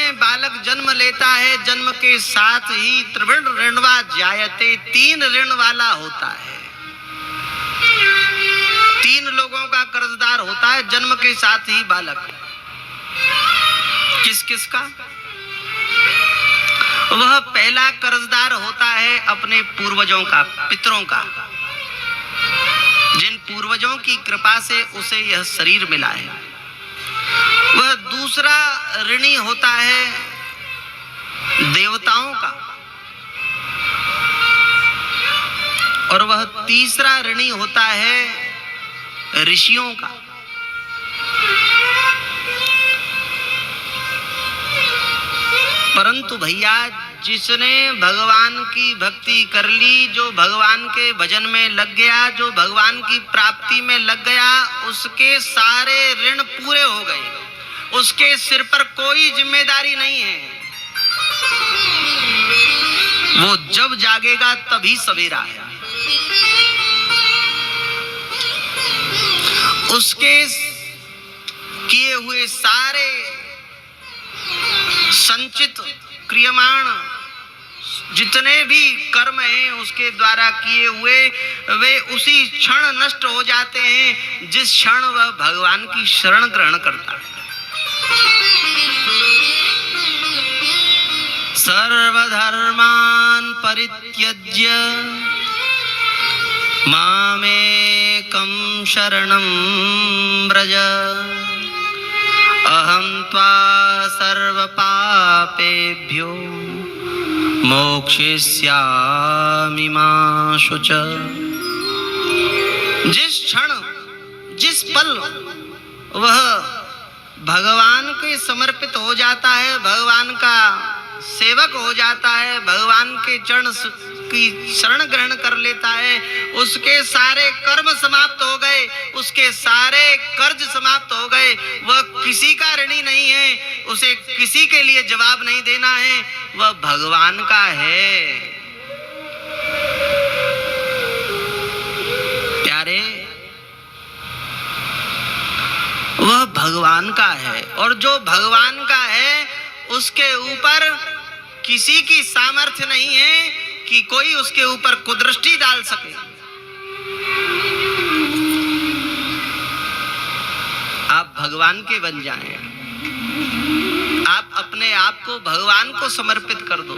समय बालक जन्म लेता है, जन्म के साथ ही त्रिवृण ऋणवा जायते, 3 ऋण वाला होता है। 3 लोगों का कर्जदार होता है जन्म के साथ ही बालक। किस किस का? वह पहला कर्जदार होता है अपने पूर्वजों का, पितरों का, जिन पूर्वजों की कृपा से उसे यह शरीर मिला है। वह दूसरा ऋणी होता है देवताओं का, और वह तीसरा ऋणी होता है ऋषियों का। परंतु भैया, जिसने भगवान की भक्ति कर ली, जो भगवान के भजन में लग गया, जो भगवान की प्राप्ति में लग गया, उसके सारे ऋण पूरे हो गए। उसके सिर पर कोई जिम्मेदारी नहीं है। वो जब जागेगा तभी सवेरा है। उसके किए हुए सारे संचित क्रियमाण जितने भी कर्म हैं उसके द्वारा किए हुए, वे उसी क्षण नष्ट हो जाते हैं जिस क्षण वह भगवान की शरण ग्रहण करता है। सर्वधर्मान् परित्यज्य मामेकं शरणं व्रज, अहं त्वा सर्वपापेभ्यो मोक्षयिष्यामि मा शुच। जिस क्षण, जिस पल वह भगवान के समर्पित हो जाता है, भगवान का सेवक हो जाता है, भगवान के चरण की शरण ग्रहण कर लेता है, उसके सारे कर्म समाप्त हो गए, उसके सारे कर्ज समाप्त हो गए। वह किसी का ऋणी नहीं है, उसे किसी के लिए जवाब नहीं देना है, वह भगवान का है। प्यारे, वह भगवान का है, और जो भगवान का है उसके ऊपर किसी की सामर्थ्य नहीं है कि कोई उसके ऊपर कुदृष्टि डाल सके। आप भगवान के बन जाएं, आप अपने आप को भगवान को समर्पित कर दो।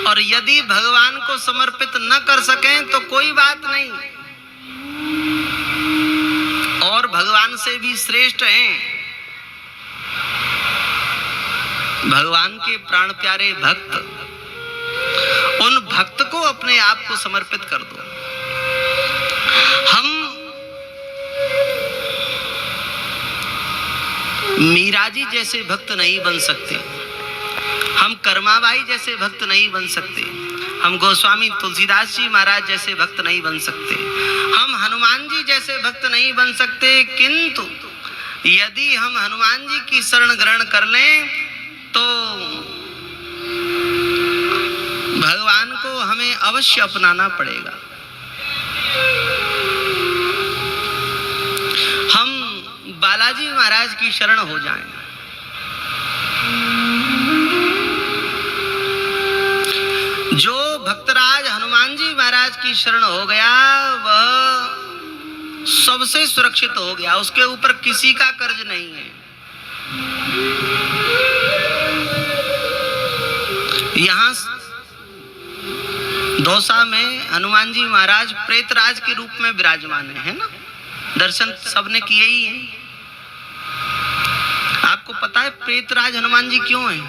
और यदि भगवान को समर्पित न कर सकें तो कोई बात नहीं, और भगवान से भी श्रेष्ठ हैं भगवान के प्राण प्यारे भक्त। उन भक्त को अपने आप को समर्पित कर दो। हम मीरा जी जैसे भक्त नहीं बन सकते, हम कर्माबाई जैसे भक्त नहीं बन सकते, हम गोस्वामी तुलसीदास जी महाराज जैसे भक्त नहीं बन सकते, हम हनुमान जी जैसे भक्त नहीं बन सकते। किंतु यदि हम हनुमान जी की शरण ग्रहण कर लें तो भगवान को हमें अवश्य अपनाना पड़ेगा। हम बालाजी महाराज की शरण हो जाएं। जो भक्तराज हनुमान जी महाराज की शरण हो गया वह सबसे सुरक्षित हो गया, उसके ऊपर किसी का कर्ज नहीं है। यहाँ दौसा में हनुमान जी महाराज प्रेतराज के रूप में विराजमान है ना? दर्शन सबने किए ही हैं। आपको पता है प्रेतराज हनुमान जी क्यों हैं?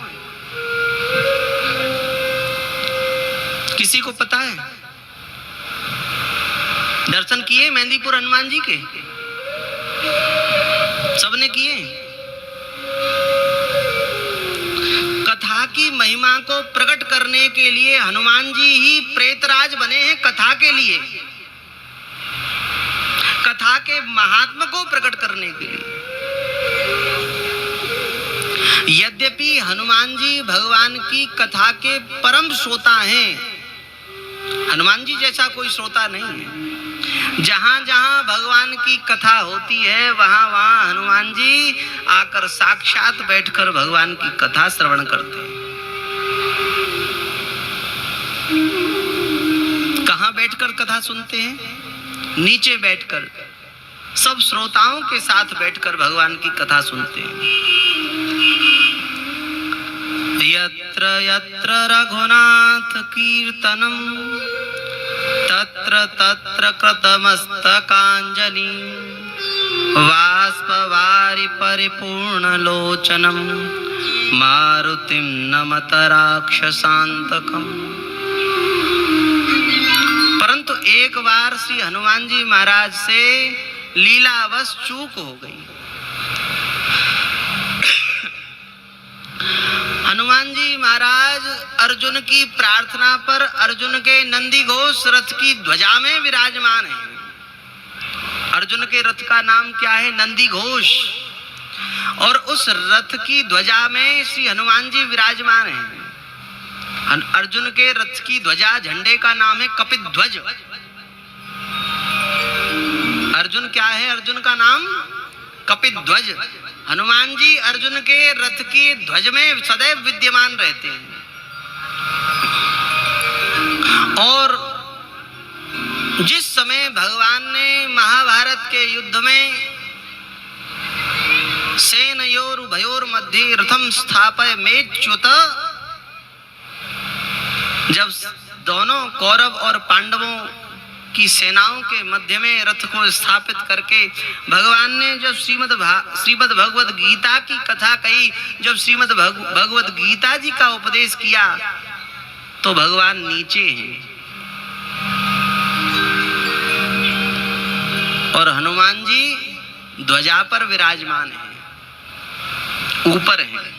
किसी को पता है? दर्शन किए मेहंदीपुर हनुमान जी के? सबने किए? कथा की महिमा को प्रकट करने के लिए हनुमान जी ही प्रेतराज बने हैं, कथा के लिए, कथा के महात्मा को प्रकट करने के लिए। यद्यपि हनुमान जी भगवान की कथा के परम श्रोता हैं, हनुमान जी जैसा कोई श्रोता नहीं है, जहां जहां भगवान की कथा होती है वहां वहां हनुमान जी आकर साक्षात बैठकर भगवान की कथा श्रवण करते हैं। कहां बैठकर कथा सुनते हैं? नीचे बैठकर, सब श्रोताओं के साथ बैठकर भगवान की कथा सुनते हैं। यत्र यत्र रघुनाथ कीर्तनम तत्र तत्र कृतमस्तकांजलि बाष्पवारि परिपूर्णलोचनं मारुतिं नमत राक्षसांतकम्। परंतु एक बार श्री हनुमान जी महाराज से लीलावश चूक हो गई। हनुमान जी महाराज अर्जुन की प्रार्थना पर अर्जुन के नंदी घोष रथ की ध्वजा में विराजमान है। अर्जुन के रथ का नाम क्या है? नंदी घोष। और उस रथ की ध्वजा में श्री हनुमान जी विराजमान हैं। अर्जुन के रथ की ध्वजा झंडे का नाम है कपिध्वज। अर्जुन क्या है? अर्जुन का नाम कपिध्वज। हनुमान जी अर्जुन के रथ की ध्वज में सदैव विद्यमान रहते हैं। और जिस समय भगवान ने महाभारत के युद्ध में सेनयोर उभयोर मध्ये रथम स्थापय मेच्युत, जब दोनों कौरव और पांडवों की सेनाओं के मध्य में रथ को स्थापित करके भगवान ने जब श्रीमद् भगवद गीता की कथा कही, जब श्रीमद् भगवद गीता जी का उपदेश किया, तो भगवान नीचे हैं और हनुमान जी ध्वजा पर विराजमान हैं, ऊपर हैं।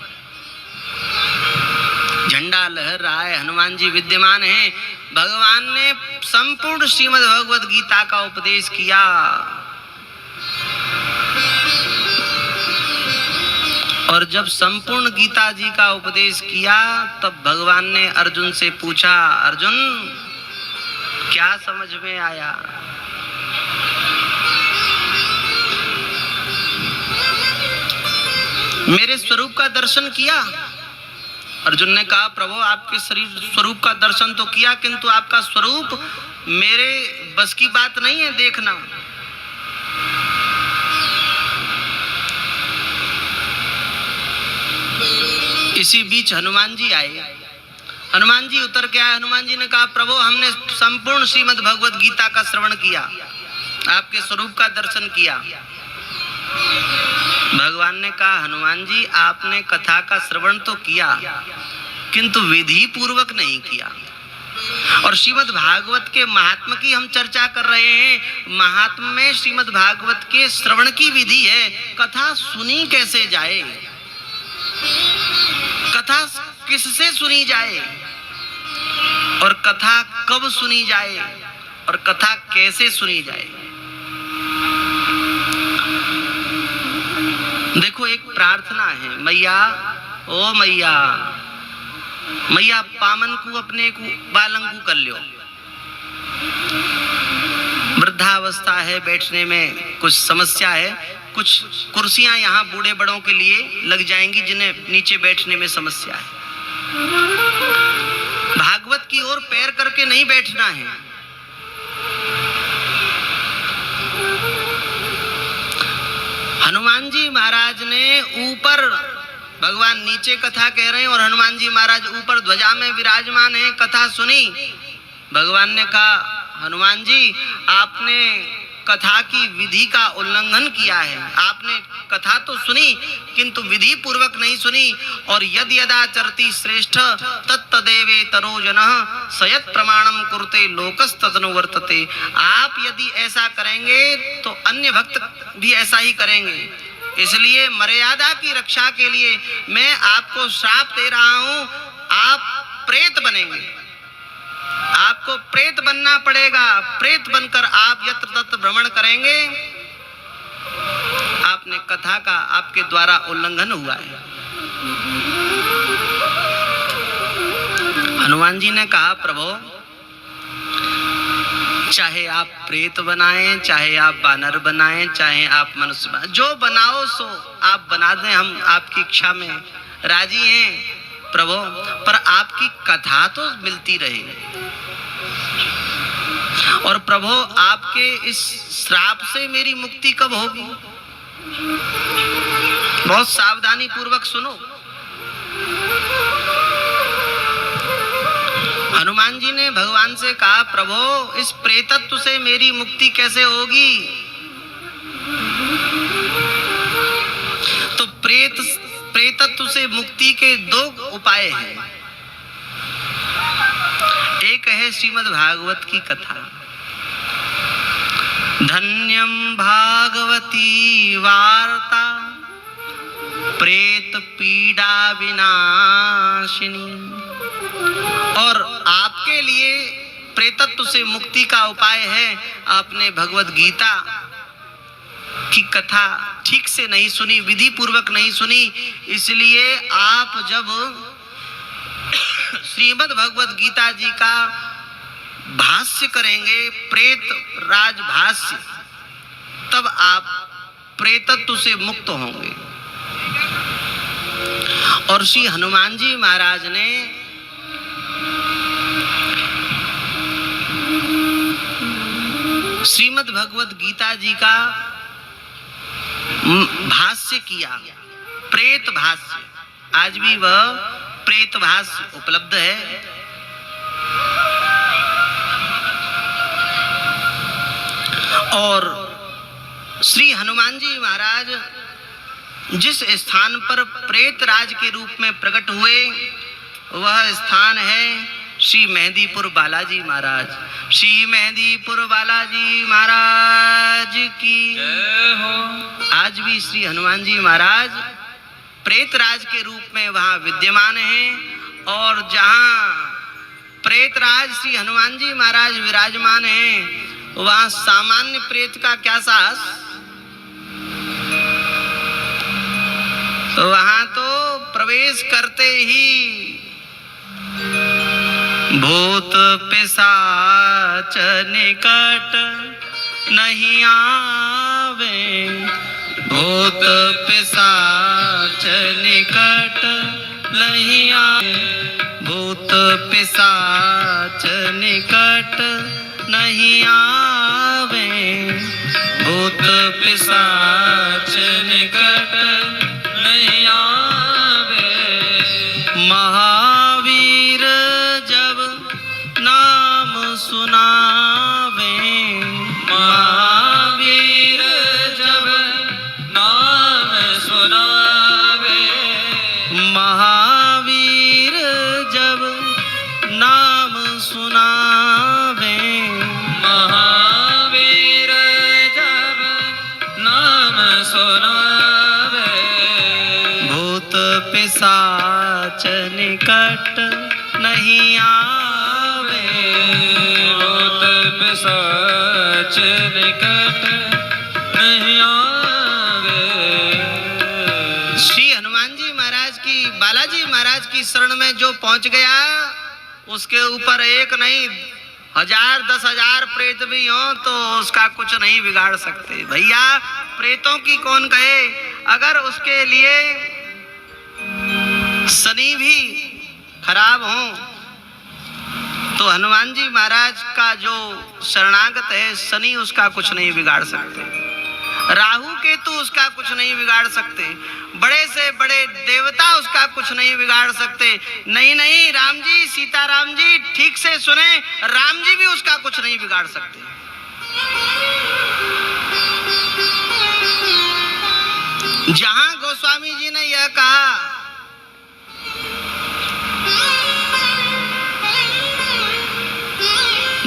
झंडा लहर रहा है, हनुमान जी विद्यमान हैं। भगवान ने संपूर्ण श्रीमद् भगवद गीता का उपदेश किया। और जब संपूर्ण गीता जी का उपदेश किया, तब भगवान ने अर्जुन से पूछा, अर्जुन क्या समझ में आया? मेरे स्वरूप का दर्शन किया? अर्जुन ने कहा, प्रभु आपके शरीर स्वरूप का दर्शन तो किया, किंतु आपका स्वरूप मेरे बस की बात नहीं है देखना। इसी बीच हनुमान जी आए। हनुमान जी उतर के आए। हनुमान जी ने कहा, प्रभु हमने संपूर्ण श्रीमद् भगवद गीता का श्रवण किया, आपके स्वरूप का दर्शन किया। भगवान ने कहा, हनुमान जी आपने कथा का श्रवण तो किया, किंतु विधि पूर्वक नहीं किया। और श्रीमद् भागवत के महात्म की हम चर्चा कर रहे हैं। महात्म में श्रीमद् भागवत के श्रवण की विधि है। कथा सुनी कैसे जाए, कथा किससे सुनी जाए, और कथा कब सुनी जाए, और कथा कैसे सुनी जाए। देखो, एक प्रार्थना है, मैया ओ मैया, मैया पामन को अपने को बालंगू कर लियो। वृद्धावस्था है, बैठने में कुछ समस्या है, कुछ कुर्सियां यहाँ बूढ़े बड़ों के लिए लग जाएंगी जिन्हें नीचे बैठने में समस्या है। भागवत की ओर पैर करके नहीं बैठना है। हनुमान जी महाराज ने ऊपर, भगवान नीचे कथा कह रहे हैं और हनुमान जी महाराज ऊपर ध्वजा में विराजमान हैं, कथा सुनी। भगवान ने कहा, हनुमान जी आपने कथा की विधि का उल्लंघन किया है। आपने कथा तो सुनी किंतु विधि पूर्वक नहीं सुनी। और यद यदाचरति श्रेष्ठ तत्तदेवे तरो जनः सयत् प्रमाणम कुरुते लोकस्तदनु वर्तते। आप यदि ऐसा करेंगे तो अन्य भक्त भी ऐसा ही करेंगे। इसलिए मर्यादा की रक्षा के लिए मैं आपको श्राप दे रहा हूं, आप प्रेत बनेंगे, आपको प्रेत बनना पड़ेगा। प्रेत बनकर आप यत्र तत्र भ्रमण करेंगे। आपने कथा का आपके द्वारा उल्लंघन हुआ है। हनुमान जी ने कहा, प्रभु चाहे आप प्रेत बनाएं, चाहे आप बानर बनाएं, चाहे आप मनुष्य बनाएं, जो बनाओ सो आप बना दें, हम आपकी इच्छा में राजी हैं प्रभु, पर आपकी कथा तो मिलती रहे। और प्रभु आपके इस श्राप से मेरी मुक्ति कब होगी? बहुत सावधानी पूर्वक सुनो। हनुमान जी ने भगवान से कहा, प्रभु इस प्रेतत्व से मेरी मुक्ति कैसे होगी? तो प्रेतत्व से मुक्ति के दो उपाय हैं। एक है श्रीमद् भागवत की कथा, धन्यम भागवती वार्ता प्रेत पीड़ा विनाशिनी। और आपके लिए प्रेतत्व से मुक्ति का उपाय है, आपने भगवत गीता की कथा ठीक से नहीं सुनी, विधि पूर्वक नहीं सुनी, इसलिए आप जब श्रीमद् भगवत गीता जी का भाष्य करेंगे, प्रेत राज भाष्य, तब आप प्रेतत्व से मुक्त होंगे। और श्री हनुमान जी महाराज ने श्रीमद् भगवत गीता जी का भाष्य किया, प्रेत भाष्य। आज भी वह प्रेत भाष्य उपलब्ध है। और श्री हनुमान जी महाराज जिस स्थान पर प्रेत राज के रूप में प्रकट हुए, वह स्थान है श्री मेहंदीपुर बालाजी महाराज। श्री मेहंदीपुर बालाजी महाराज की जय हो। आज भी श्री हनुमान जी महाराज प्रेत राज के रूप में वहां विद्यमान हैं। और जहां प्रेत राज श्री हनुमान जी महाराज विराजमान हैं, वहां सामान्य प्रेत का क्या साहस? वहां तो प्रवेश करते ही भूत पिशाच निकट नहीं आवे, भूत पिशाच निकट नहीं आवे, भूत पिशाच निकट नहीं आवे, भूत पिशाच निकट नहीं आवे। महावीर जब नाम सुनावे, महावीर जब नाम सुनावे, महावीर जब नाम सुनावे, महावीर जब नाम सुनावे, भूत पिशाच निकट नहीं आवे, भूत पिशाच निकट नहीं आवे। श्री हनुमान जी महाराज की, बालाजी महाराज की शरण में जो पहुंच गया, उसके ऊपर एक नहीं 1000 10,000 प्रेत भी हो तो उसका कुछ नहीं बिगाड़ सकते। भैया प्रेतों की कौन कहे, अगर उसके लिए शनि भी खराब हो तो हनुमान जी महाराज का जो शरणागत है, शनि उसका कुछ नहीं बिगाड़ सकते, राहु केतु उसका कुछ नहीं बिगाड़ सकते, बड़े से बड़े देवता उसका कुछ नहीं बिगाड़ सकते। नहीं, राम जी, सीताराम जी, ठीक से सुने, राम जी भी उसका कुछ नहीं बिगाड़ सकते। जहां गोस्वामी जी ने यह कहा,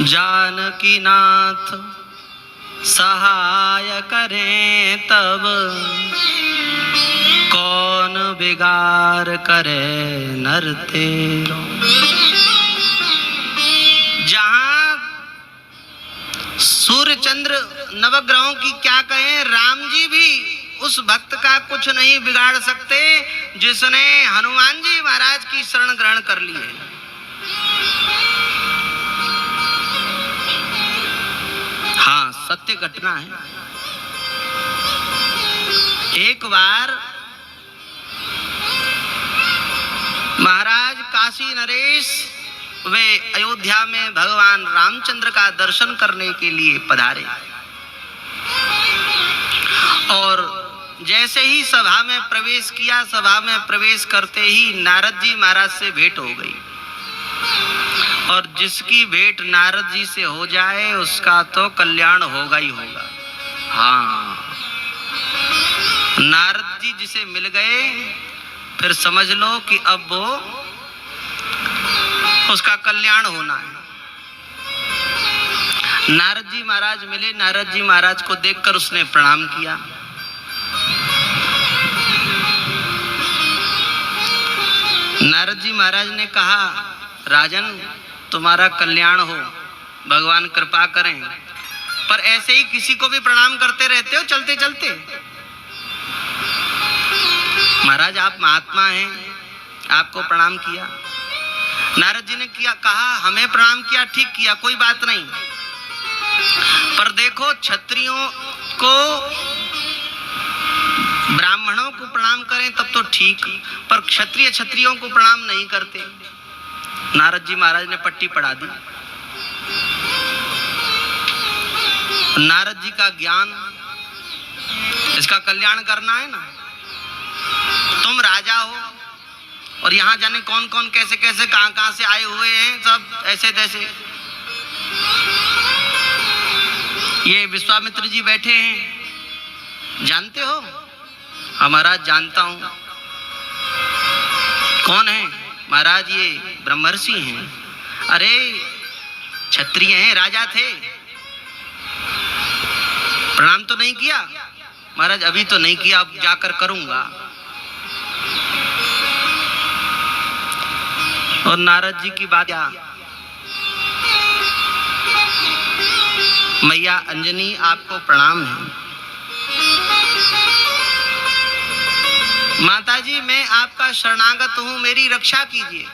जानकी नाथ सहाय करें तब, कौन बिगाड़ करे नर तेरो। जहां सूर्य चंद्र नवग्रहों की क्या कहें, राम जी भी उस भक्त का कुछ नहीं बिगाड़ सकते जिसने हनुमान जी महाराज की शरण ग्रहण कर ली है। हाँ, सत्य घटना है। एक बार महाराज काशी नरेश वे अयोध्या में भगवान रामचंद्र का दर्शन करने के लिए पधारे और जैसे ही सभा में प्रवेश किया, सभा में प्रवेश करते ही नारद जी महाराज से भेंट हो गई। और जिसकी भेंट नारद जी से हो जाए उसका तो कल्याण होगा ही होगा। हाँ, नारद जी जिसे मिल गए फिर समझ लो कि अब वो उसका कल्याण होना है। नारद जी महाराज मिले, नारद जी महाराज को देखकर उसने प्रणाम किया। नारद जी महाराज ने कहा, राजन तुम्हारा कल्याण हो, भगवान कृपा करें, पर ऐसे ही किसी को भी प्रणाम करते रहते हो चलते चलते। महाराज आप महात्मा हैं, आपको प्रणाम किया। नारद जी ने कहा हमें प्रणाम किया, ठीक किया, कोई बात नहीं, पर देखो क्षत्रियों को ब्राह्मणों को प्रणाम करें तब तो ठीक, पर क्षत्रिय क्षत्रियों को प्रणाम नहीं करते। नारद जी महाराज ने पट्टी पढ़ा दी। नारद जी का ज्ञान, इसका कल्याण करना है ना। तुम राजा हो और यहाँ जाने कौन कौन कैसे कैसे कहां कहां से आए हुए हैं, सब ऐसे तैसे। ये विश्वामित्र जी बैठे हैं, जानते हो? महाराज जानता हूं। कौन है? महाराज ये ब्रह्मर्षि हैं। अरे क्षत्रिय हैं, राजा थे, प्रणाम तो नहीं किया? महाराज अभी तो नहीं किया, अब जाकर करूंगा। और नारद जी की बात क्या, मैया अंजनी आपको प्रणाम है। माता जी मैं आपका शरणागत हूं, मेरी रक्षा कीजिए।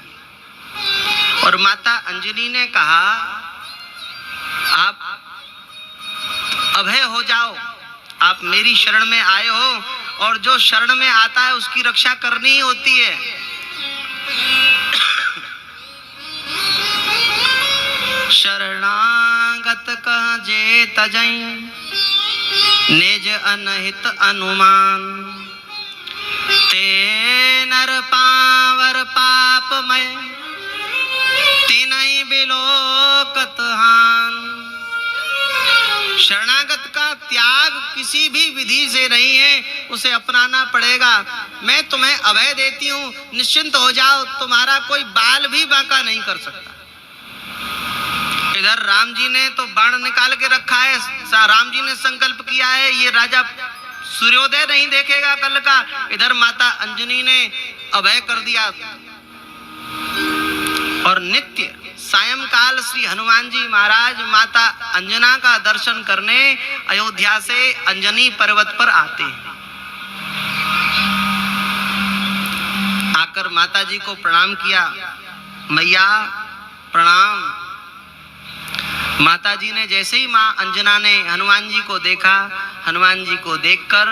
और माता अंजनी ने कहा आप अभय हो जाओ, आप मेरी शरण में आए हो और जो शरण में आता है उसकी रक्षा करनी ही होती है। शरणागत कह जे तजई निज अनहित अनुमान, ते नर पावर पापमय तिनहि बिलोकत हान। शरणागत का त्याग किसी भी विधि से नहीं है, उसे अपनाना पड़ेगा। मैं तुम्हें अभय देती हूँ, निश्चिंत हो जाओ, तुम्हारा कोई बाल भी बांका नहीं कर सकता। इधर राम जी ने तो बाण निकाल के रखा है, राम जी ने संकल्प किया है ये राजा सूर्योदय नहीं देखेगा कल का। इधर माता अंजनी ने अभय कर दिया। और नित्य सायंकाल श्री हनुमान जी महाराज माता अंजना का दर्शन करने अयोध्या से अंजनी पर्वत पर आते हैं। आकर माता जी को प्रणाम किया, मैया प्रणाम। माता जी ने जैसे ही मां अंजना ने हनुमान जी को देखा, हनुमान जी को देखकर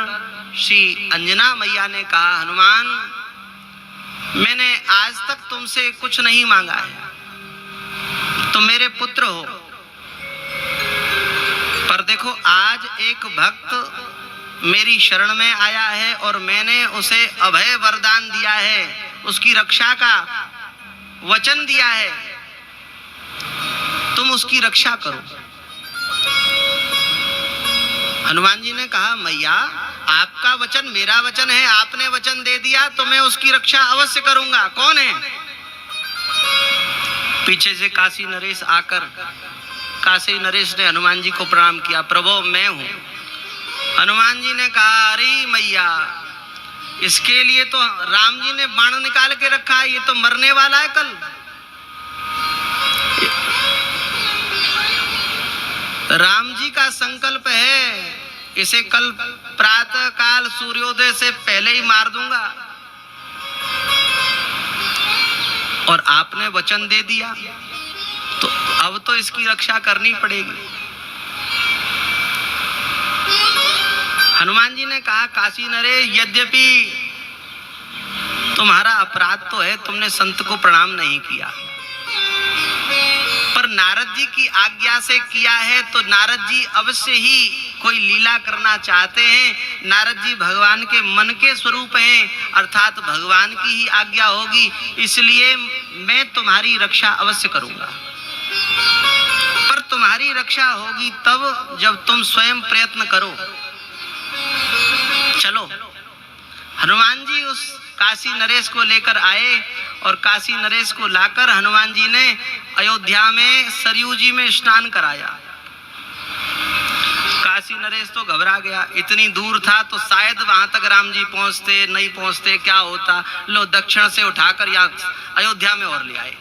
श्री अंजना मैया ने कहा, हनुमान मैंने आज तक तुमसे कुछ नहीं मांगा है, तुम मेरे पुत्र हो, पर देखो आज एक भक्त मेरी शरण में आया है और मैंने उसे अभय वरदान दिया है, उसकी रक्षा का वचन दिया है, तुम उसकी रक्षा करो। हनुमान जी ने कहा, मैया आपका वचन मेरा वचन है, आपने वचन दे दिया तो मैं उसकी रक्षा अवश्य करूंगा। कौन है? पीछे से काशी नरेश आकर, काशी नरेश ने हनुमान जी को प्रणाम किया, प्रभु मैं हूं। हनुमान जी ने कहा, अरे मैया इसके लिए तो राम जी ने बाण निकाल के रखा है, ये तो मरने वाला है कल। राम जी का संकल्प है, इसे कल प्रातः काल सूर्योदय से पहले ही मार दूंगा, और आपने वचन दे दिया तो अब तो इसकी रक्षा करनी पड़ेगी। हनुमान जी ने कहा, काशी नरेश, यद्यपि तुम्हारा अपराध तो है, तुमने संत को प्रणाम नहीं किया, पर नारद जी की आज्ञा से किया है, तो नारद जी अवश्य ही कोई लीला करना चाहते हैं। नारद जी भगवान के मन के स्वरूप हैं, अर्थात भगवान की ही आज्ञा होगी, इसलिए मैं तुम्हारी रक्षा अवश्य करूंगा। पर तुम्हारी रक्षा होगी तब जब तुम स्वयं प्रयत्न करो। चलो। हनुमान जी उस काशी नरेश को लेकर आए और काशी नरेश को लाकर हनुमान जी ने अयोध्या में सरयू जी में स्नान कराया। काशी नरेश तो घबरा गया, इतनी दूर था तो शायद वहां तक राम जी पहुंचते, नहीं पहुंचते, क्या होता। लो, दक्षिण से उठाकर यहाँ अयोध्या में और ले आए।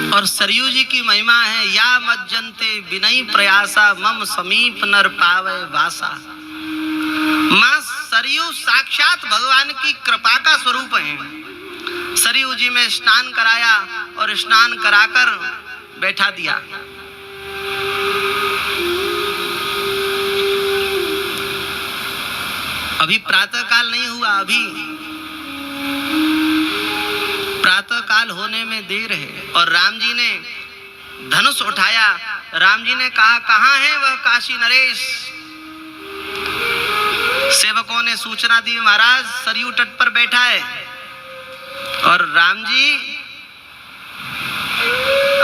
और सरयू जी की महिमा है, या मज्जन्ते विनय प्रयासा मम समीप नर पावे वासा। मां सरयू साक्षात भगवान की कृपा का स्वरूप है। सरयू जी में स्नान कराया और स्नान कराकर बैठा दिया। अभी प्रातः काल नहीं हुआ, अभी प्रातः काल होने में देर है। और राम जी ने धनुष उठाया। राम जी ने कहा, कहां है वह काशी नरेश? सेवकों ने सूचना दी, महाराज सरयू तट पर बैठा है। और राम जी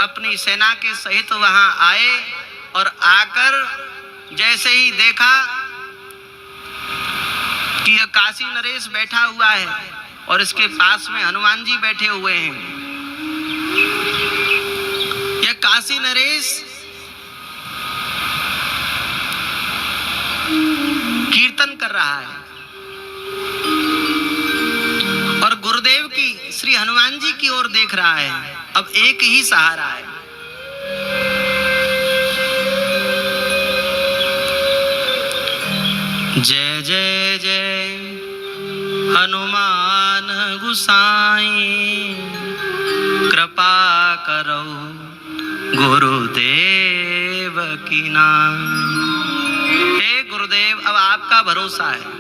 अपनी सेना के सहित वहां आए और आकर जैसे ही देखा कि यह काशी नरेश बैठा हुआ है और इसके पास में हनुमान जी बैठे हुए हैं। यह काशी नरेश कीर्तन कर रहा है और गुरुदेव की, श्री हनुमान जी की ओर देख रहा है। अब एक ही सहारा है, जय जय जय हनुमान गुसाई, कृपा करो गुरुदेव की नाम। हे गुरुदेव, अब आपका भरोसा है।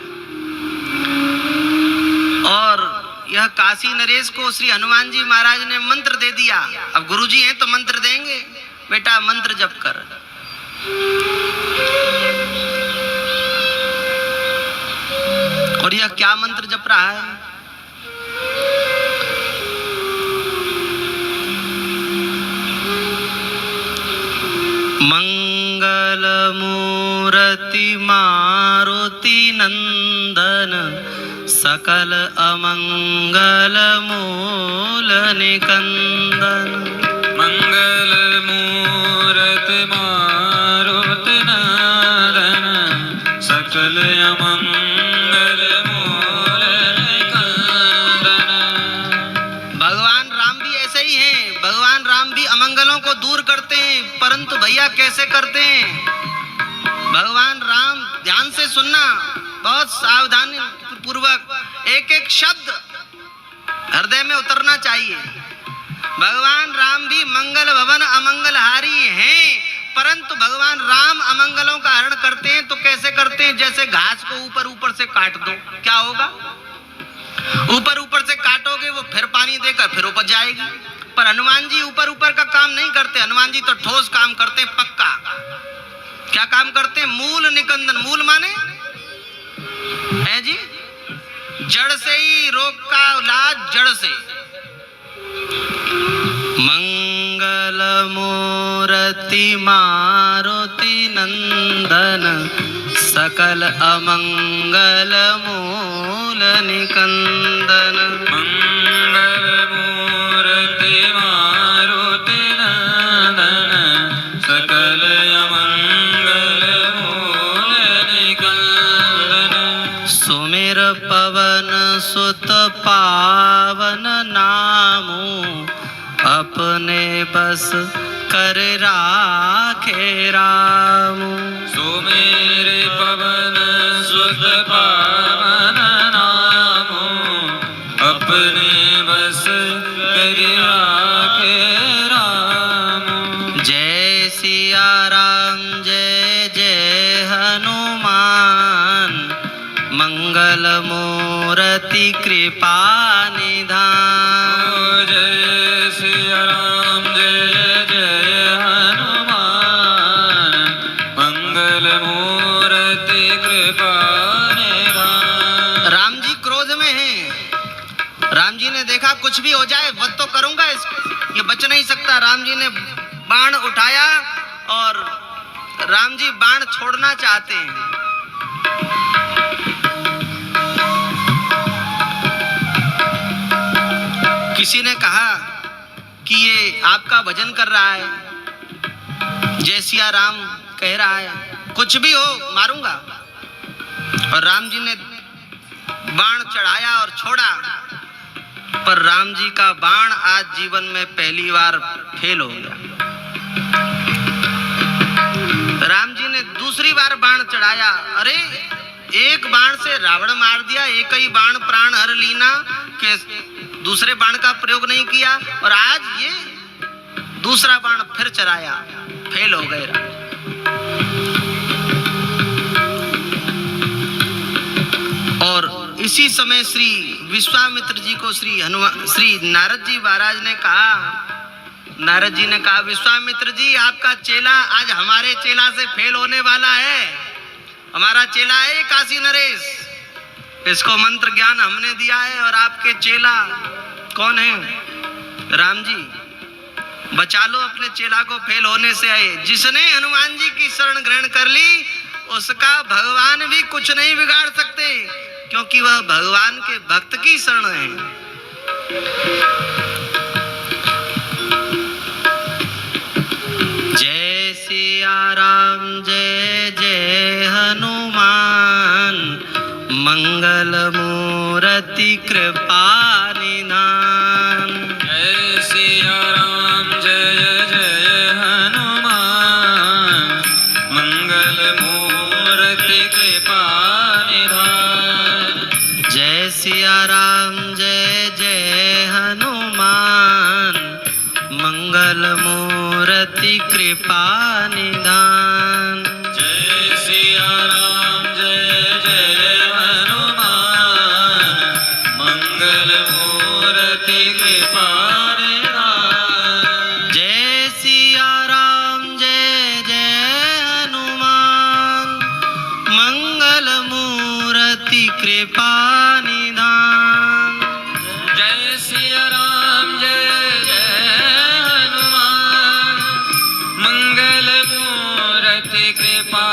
और यह काशी नरेश को श्री हनुमान जी महाराज ने मंत्र दे दिया। अब गुरुजी हैं तो मंत्र देंगे, बेटा मंत्र जप कर। और यह क्या मंत्र जप रहा है? मंगल मूर्ति मारुति नंदन, सकल अमंगल मूल निकंदन। मंगल मूर्ति मारुति नंदन, सकल अमंगल मूल निकंदन। भगवान राम भी ऐसे ही हैं। भगवान राम भी अमंगलों को दूर करते हैं, परंतु भैया कैसे करते हैं? भगवान राम, ध्यान से सुनना, बहुत सावधानी पूर्वक, एक एक शब्द हृदय में उतरना चाहिए। भगवान राम भी मंगल भवन अमंगलहारी हैं, परंतु भगवान राम अमंगलों का हरण करते हैं तो कैसे करते हैं? जैसे घास को ऊपर ऊपर से काट दो, क्या होगा? ऊपर ऊपर से काटोगे, वो फिर पानी देकर फिर उपज जाएगी। पर हनुमान जी ऊपर ऊपर का काम नहीं करते। हनुमान जी तो ठोस काम करते हैं, पक्का। क्या काम करते हैं? मूल निकंदन। मूल माने है जी, जड़ से ही रोग का इलाज, जड़ से। मंगल मूर्ति मारुति नंदन, सकल अमंगल मूल निकंदन। मंगल मूर्ति मारुति नंदन, सकल अमंगल मूल निकंदन। सुमिर पवन सुत पावन नामू, अपने बस कर राखे रामू। सुमिर पवन सुत पावन नामो, अपने बस कर राखे रामो। जय सिया राम मंगल मूर्ति कृपा निधान। जय सिया राम जय जय हनुमान, मंगल मूर्ति कृपा निधान। राम जी क्रोध में हैं। राम जी ने देखा कुछ भी हो जाए वध तो करूंगा इसको, ये बच नहीं सकता। राम जी ने बाण उठाया और राम जी बाण छोड़ना चाहते हैं। किसी ने कहा कि ये आपका भजन कर रहा है, जय सिया राम कह रहा है, कुछ भी हो मारूंगा। और राम जी ने बाण चढ़ाया और छोड़ा, पर राम जी का बाण आज जीवन में पहली बार फेल हो गया। राम जी ने दूसरी बार बाण चढ़ाया, अरे एक बाण से रावण मार दिया, एक ही बाण प्राण हर लीना, के दूसरे बाण का प्रयोग नहीं किया। और आज ये दूसरा बाण फिर चढ़ाया, फेल हो गए। और इसी समय श्री विश्वामित्र जी को श्री नारद जी महाराज ने कहा, नारद जी ने कहा विश्वामित्र जी आपका चेला आज हमारे चेला से फेल होने वाला है। हमारा चेला है काशी नरेश, इसको मंत्र ज्ञान हमने दिया है और आपके चेला कौन है? राम जी, बचा लो अपने चेला को फेल होने से। आए जिसने हनुमान जी की शरण ग्रहण कर ली उसका भगवान भी कुछ नहीं बिगाड़ सकते, क्योंकि वह भगवान के भक्त की शरण है। जय सिया राम जय जय हनुमान, मंगल मूर्ति कृपा निधान। जय सिया राम जय जय हनुमान, मंगल मूर्ति कृपा निधान। जय सिया राम जय जय हनुमान, मंगल मूर्ति कृपा निधान। जय सिया राम जय जय हनुमान, मंगल मूर्ति कृपा निधान। जय सिया राम जय जय हनुमान, मंगल मूर्ति कृपा निधान। जय सिया राम जय जय हनुमान, मंगल मूर्ति कृपा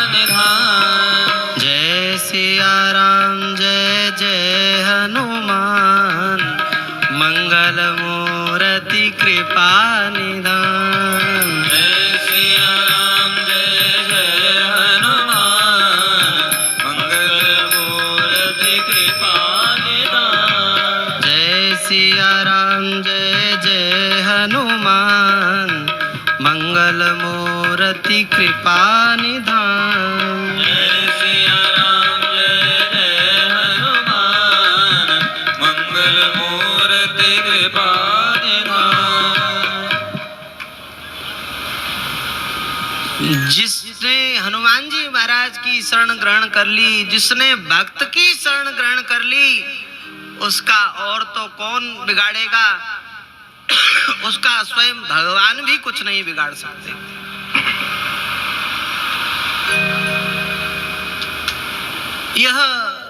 निधान। जय सिया राम जय जय हनुमान, मंगल मूर्ति कृपा निधान। जय सिया राम जय जय हनुमान, मंगल मूर्ति कृपा निधान। जय सिया राम जय जय हनुमान, मंगल मूर्ति कृपा निधान। जय सिया राम जय जय हनुमान, मंगल मूर्ति कृपा निधान। जिसने हनुमान जी महाराज की शरण ग्रहण कर ली, जिसने भक्त की शरण ग्रहण कर ली, उसका और तो कौन बिगाड़ेगा? उसका स्वयं भगवान भी कुछ नहीं बिगाड़ सकते। यह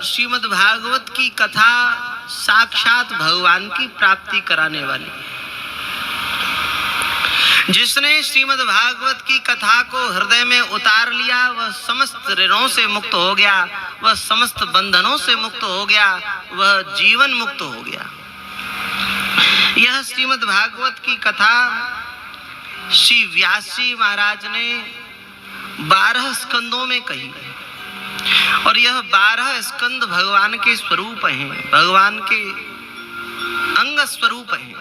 श्रीमद् भागवत की कथा साक्षात भगवान की प्राप्ति कराने वाली। जिसने श्रीमद् भागवत की कथा को हृदय में उतार लिया वह समस्त ऋणों से मुक्त हो गया, वह समस्त बंधनों से मुक्त हो गया, वह जीवन मुक्त हो गया। यह श्रीमद् भागवत की कथा श्री व्यास जी महाराज ने 12 स्कंदों में कही और यह 12 स्कंद भगवान के स्वरूप हैं, भगवान के अंग स्वरूप हैं।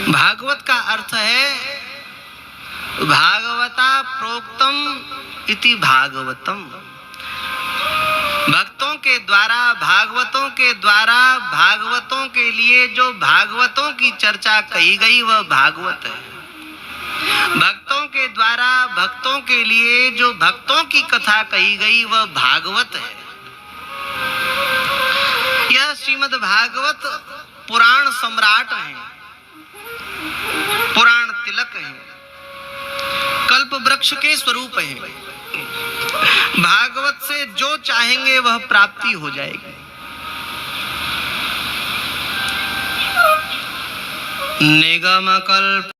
भागवत का अर्थ है भागवता प्रोक्तम इति भागवतम। भक्तों के द्वारा, भागवतों के द्वारा, भागवतों के लिए जो भागवतों की चर्चा कही गई वह भागवत है। भक्तों के द्वारा भक्तों के लिए जो भक्तों की कथा कही गई वह भागवत है। यह श्रीमद् भागवत पुराण सम्राट है, पुराण तिलक है, कल्प वृक्ष के स्वरूप है। भागवत से जो चाहेंगे वह प्राप्ति हो जाएगी। निगम कल्प